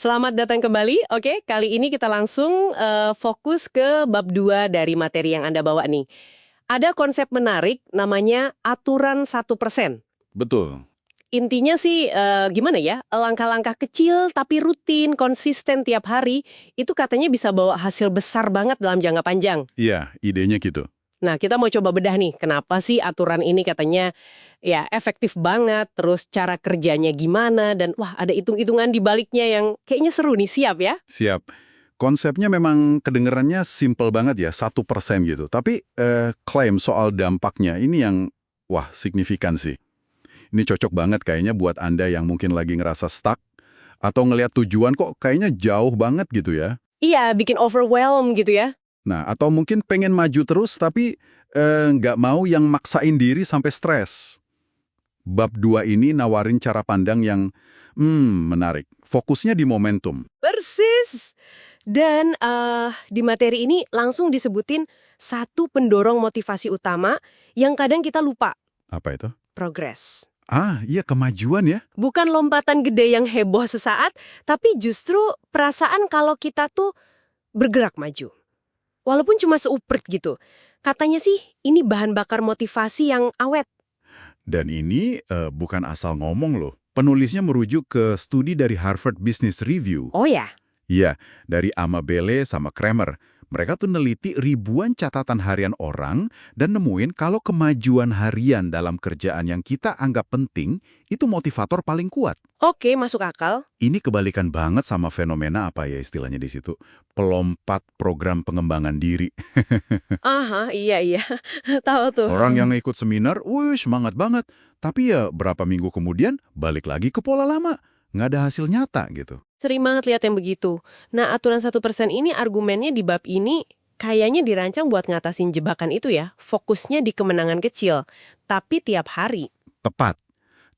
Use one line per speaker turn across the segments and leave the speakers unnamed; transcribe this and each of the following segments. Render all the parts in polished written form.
Selamat datang kembali. Oke, kali ini kita langsung fokus ke bab 2 dari materi yang Anda bawa nih. Ada konsep menarik namanya aturan 1%.
Betul.
Intinya sih gimana ya, langkah-langkah kecil tapi rutin, konsisten tiap hari, itu katanya bisa bawa hasil besar banget dalam jangka panjang.
Iya, idenya gitu.
Nah, kita mau coba bedah nih, kenapa sih aturan ini katanya ya efektif banget, terus cara kerjanya gimana, dan wah ada hitung-hitungan di baliknya yang kayaknya seru nih, siap ya?
Siap. Konsepnya memang kedengarannya simple banget ya, 1% gitu. Tapi klaim soal dampaknya ini yang, wah, signifikan sih. Ini cocok banget kayaknya buat Anda yang mungkin lagi ngerasa stuck, atau ngelihat tujuan kok kayaknya jauh banget gitu ya.
Iya, bikin overwhelm gitu ya.
Nah, atau mungkin pengen maju terus tapi nggak mau yang maksain diri sampai stres. Bab 2 ini nawarin cara pandang yang, menarik. Fokusnya di momentum.
Persis. Dan di materi ini langsung disebutin satu pendorong motivasi utama yang kadang kita lupa,
Apa itu?
progres.
Ah, iya, kemajuan ya.
Bukan lompatan gede yang heboh sesaat, tapi justru perasaan kalau kita tuh bergerak maju. Walaupun cuma seuprit gitu. Katanya sih ini bahan bakar motivasi yang awet.
Dan ini bukan asal ngomong loh. Penulisnya merujuk ke studi dari Harvard Business Review.
Oh ya?
Iya, dari Amabile sama Kramer. Mereka tuh neliti ribuan catatan harian orang dan nemuin kalau kemajuan harian dalam kerjaan yang kita anggap penting itu motivator paling kuat.
Oke, masuk akal.
Ini kebalikan banget sama fenomena apa ya istilahnya di situ? Pelompat program pengembangan diri.
Aha, iya. Tahu tuh.
Orang yang ikut seminar, wih semangat banget. Tapi ya berapa minggu kemudian balik lagi ke pola lama. Nggak ada hasil nyata gitu.
Sering banget lihat yang begitu. Nah, aturan 1% ini argumennya di bab ini kayaknya dirancang buat ngatasin jebakan itu ya. Fokusnya di kemenangan kecil, tapi tiap hari.
Tepat.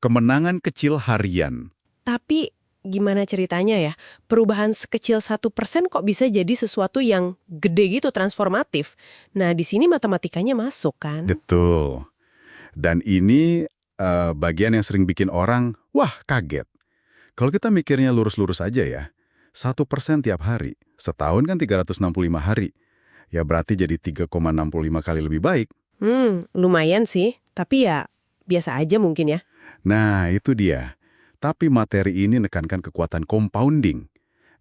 Kemenangan kecil harian.
Tapi gimana ceritanya ya? Perubahan sekecil 1% kok bisa jadi sesuatu yang gede gitu, transformatif. Nah, di sini matematikanya masuk kan?
Betul. Dan ini bagian yang sering bikin orang, wah kaget. Kalau kita mikirnya lurus-lurus aja ya, 1% tiap hari, setahun kan 365 hari. Ya berarti jadi 3,65 kali lebih baik.
Lumayan sih. Tapi ya biasa aja mungkin ya.
Nah, itu dia. Tapi materi ini nekankan kekuatan compounding.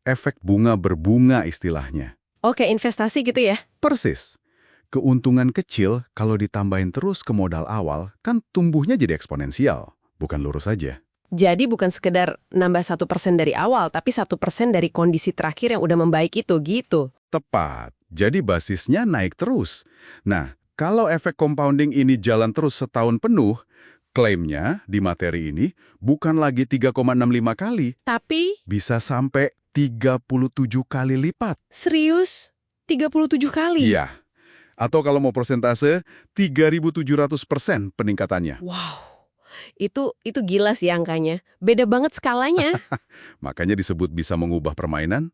Efek bunga berbunga istilahnya.
Oke, investasi gitu ya?
Persis. Keuntungan kecil kalau ditambahin terus ke modal awal, kan tumbuhnya jadi eksponensial. Bukan lurus aja.
Jadi bukan sekedar nambah 1% dari awal, tapi 1% dari kondisi terakhir yang udah membaik itu, gitu.
Tepat. Jadi basisnya naik terus. Nah, kalau efek compounding ini jalan terus setahun penuh, klaimnya di materi ini bukan lagi 3,65 kali,
Tapi,
bisa sampai 37 kali lipat.
serius? 37 kali?
Iya. Atau kalau mau persentase, 3.700% peningkatannya.
Wow, itu gila sih angkanya. Beda banget skalanya.
Makanya disebut bisa mengubah permainan.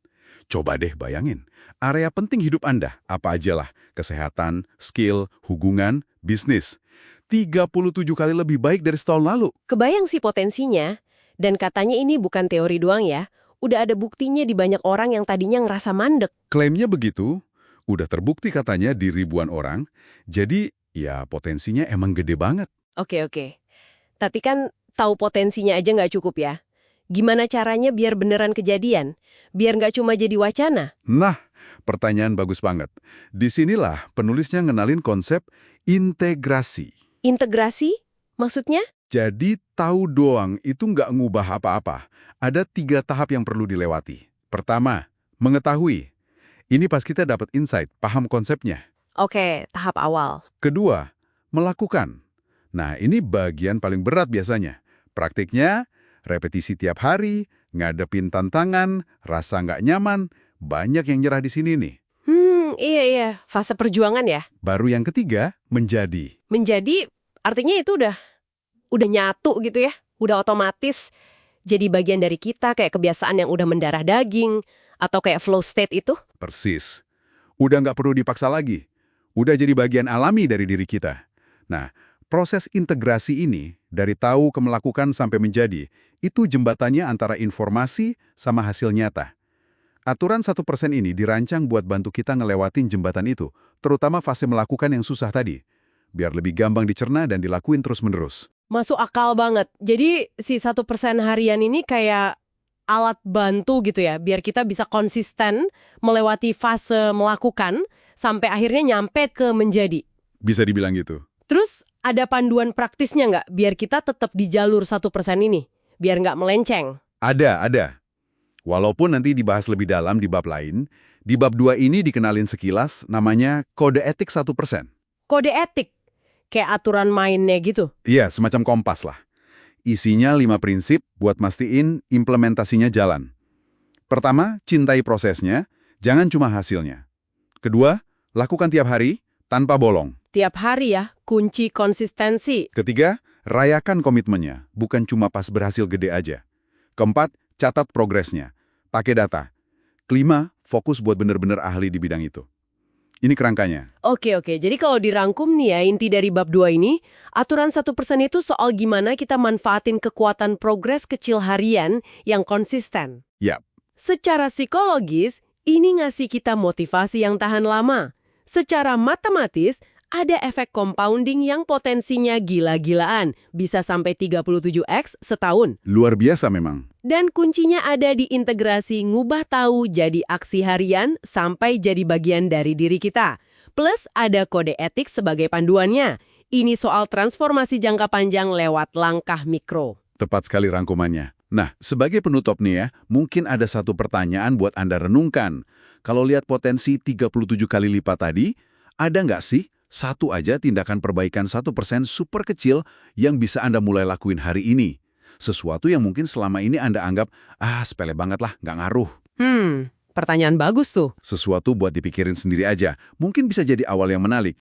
Coba deh bayangin, area penting hidup Anda, apa aja lah, kesehatan, skill, hubungan, bisnis. 37 kali lebih baik dari setahun lalu.
Kebayang sih potensinya. Dan katanya ini bukan teori doang ya. Udah ada buktinya di banyak orang yang tadinya ngerasa mandek.
Klaimnya begitu, udah terbukti katanya di ribuan orang, jadi ya potensinya emang gede banget.
Oke. Tapi kan tahu potensinya aja nggak cukup ya. Gimana caranya biar beneran kejadian? Biar nggak cuma jadi wacana?
Nah, pertanyaan bagus banget. Disinilah penulisnya ngenalin konsep integrasi.
Integrasi? Maksudnya?
Jadi tahu doang itu nggak ngubah apa-apa. Ada 3 tahap yang perlu dilewati. Pertama, mengetahui. Ini pas kita dapat insight, paham konsepnya.
Oke, tahap awal.
Kedua, melakukan. Nah, ini bagian paling berat biasanya. Praktiknya, repetisi tiap hari, ngadepin tantangan, rasa nggak nyaman, banyak yang nyerah di sini nih.
Iya. Fase perjuangan ya.
Baru yang ketiga, menjadi.
Menjadi, artinya itu udah nyatu gitu ya. Udah otomatis jadi bagian dari kita, kayak kebiasaan yang udah mendarah daging, atau kayak flow state itu.
Persis. Udah nggak perlu dipaksa lagi. Udah jadi bagian alami dari diri kita. Nah, proses integrasi ini, dari tahu ke melakukan sampai menjadi, Itu jembatannya antara informasi sama hasil nyata. Aturan 1% ini dirancang buat bantu kita ngelewatin jembatan itu, terutama fase melakukan yang susah tadi, biar lebih gampang dicerna dan dilakuin terus-menerus.
Masuk akal banget. Jadi si 1% harian ini kayak alat bantu gitu ya, biar kita bisa konsisten melewati fase melakukan sampai akhirnya nyampe ke menjadi.
Bisa dibilang gitu.
Terus ada panduan praktisnya nggak biar kita tetap di jalur 1% ini? Biar nggak melenceng.
Ada. Walaupun nanti dibahas lebih dalam di bab lain, di bab 2 ini dikenalin sekilas namanya kode etik 1%.
Kode etik, kayak aturan mainnya gitu.
Iya, semacam kompas lah. Isinya 5 prinsip buat mastiin implementasinya jalan. Pertama, cintai prosesnya, jangan cuma hasilnya. Kedua, lakukan tiap hari, tanpa bolong.
Tiap hari ya, kunci konsistensi.
Ketiga, rayakan komitmennya, bukan cuma pas berhasil gede aja. Keempat, catat progresnya, pakai data. Kelima, fokus buat bener-bener ahli di bidang itu. Ini kerangkanya.
Oke, jadi kalau dirangkum nih ya, inti dari bab 2 ini, aturan 1% itu soal gimana kita manfaatin kekuatan progres kecil harian yang konsisten.
Yap.
Secara psikologis, ini ngasih kita motivasi yang tahan lama. Secara matematis, ada efek compounding yang potensinya gila-gilaan, bisa sampai 37x setahun.
Luar biasa memang.
Dan kuncinya ada di integrasi ngubah tahu jadi aksi harian sampai jadi bagian dari diri kita. Plus ada kode etik sebagai panduannya. Ini soal transformasi jangka panjang lewat langkah mikro.
Tepat sekali rangkumannya. Nah, sebagai penutup nih ya, mungkin ada satu pertanyaan buat Anda renungkan. Kalau lihat potensi 37 kali lipat tadi, ada nggak sih satu aja tindakan perbaikan 1% super kecil yang bisa Anda mulai lakuin hari ini? Sesuatu yang mungkin selama ini Anda anggap, sepele banget lah, nggak ngaruh.
Pertanyaan bagus tuh.
Sesuatu buat dipikirin sendiri aja. Mungkin bisa jadi awal yang menarik.